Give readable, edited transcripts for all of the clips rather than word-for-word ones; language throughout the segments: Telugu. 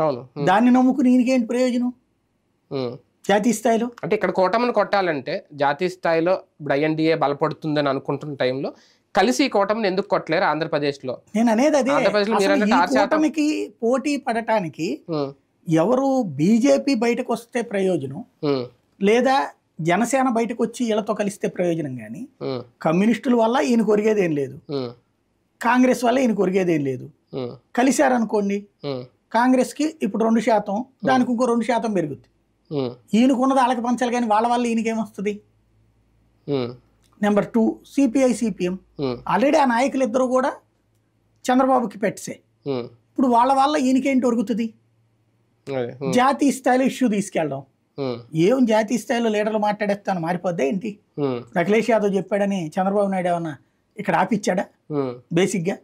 అవును. దాన్ని నమ్ముకుని ఈయనకేంటి ప్రయోజనం జాతీయ స్థాయిలో? అంటే ఇక్కడ కూటమిని కొట్టాలంటే జాతీయ స్థాయిలో ఇప్పుడు ఐఎన్డీఏ బలపడుతుందని అనుకుంటున్న టైంలో కలిసి ఈ కూటమిని ఎందుకు కొట్టలేరు ఆంధ్రప్రదేశ్లో? నేను అనేది అదే. ఆంధ్రప్రదేశ్లో అసలు మీరన్నట్టు ఈ 6% కూటమికి పోటీ పడటానికి ఎవరు బీజేపీ బయటకు వస్తే ప్రయోజనం, లేదా జనసేన బయటకు వచ్చి వీళ్ళతో కలిస్తే ప్రయోజనం, కానీ కమ్యూనిస్టుల వల్ల ఈయన కొరిగేదేం లేదు, కాంగ్రెస్ వల్ల ఈయన కొరిగేదేం లేదు. కలిశారనుకోండి, కాంగ్రెస్కి ఇప్పుడు 2%, దానికి ఇంకో 2% పెరుగుద్ది. ఈయనకున్నది వాళ్ళకి పంచాలి, కానీ వాళ్ళ వల్ల ఈయనకేమొస్తుంది? నెంబర్ 2 సిపిఐ సిపిఎం ఆల్రెడీ ఆ నాయకులు ఇద్దరు కూడా చంద్రబాబుకి పెట్టే. ఇప్పుడు వాళ్ళ వల్ల ఈయనకేంటి ఒరుగుతుంది? జాతీయ స్థాయిలో ఇష్యూ తీసుకెళ్ళడం. ఏం జాతీయ స్థాయిలో లీడర్లు మాట్లాడేస్తాను మారిపోద్దా ఏంటి? అఖిలేష్ యాదవ్ చెప్పాడని చంద్రబాబు నాయుడు ఏమన్నా ఇక్కడ ఆపిచ్చాడా? బేసిక్గా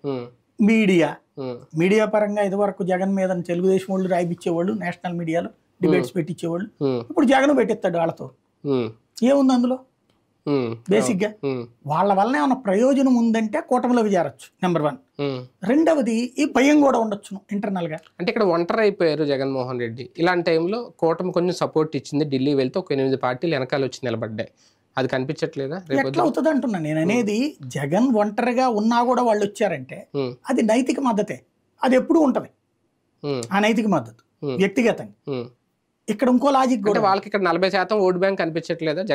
మీడియా పరంగా ఇదివరకు జగన్ మీద తెలుగుదేశం వాళ్ళు రాయిపించేవాళ్ళు, నేషనల్ మీడియాలో డిబేట్స్ పెట్టించేవాళ్ళు. ఇప్పుడు జగన్ పెట్టిస్తాడు వాళ్ళతో. ఏముంది అందులో? బేసిక్గా వాళ్ళ వల్ల ఏమన్నా ప్రయోజనం ఉందంటే కూటమిలోకి చేరొచ్చు, నెంబర్ 1. రెండవది ఈ భయం కూడా ఉండొచ్చు ఇంటర్నల్ గా. అంటే ఇక్కడ ఒంటరి అయిపోయారు జగన్మోహన్ రెడ్డి. ఇలాంటి టైంలో కూటమి కొంచెం సపోర్ట్ ఇచ్చింది, ఢిల్లీ వెళ్తే ఒక 8 పార్టీలు వెనకాల వచ్చి నిలబడ్డాయి. అది కనిపించట్లేదా? ఎట్లా అవుతుంది అంటున్నా నేను అనేది. జగన్ ఒంటరిగా ఉన్నా కూడా వాళ్ళు వచ్చారంటే అది నైతిక మద్దతే. అది ఎప్పుడు ఉంటది ఆ నైతిక మద్దతు వ్యక్తిగతంగా. ఇక్కడ ఇంకో లాజిక్ కూడా, వాళ్ళకి ఇక్కడ 40% ఓట్ బ్యాంక్ కనిపించట్లేదా?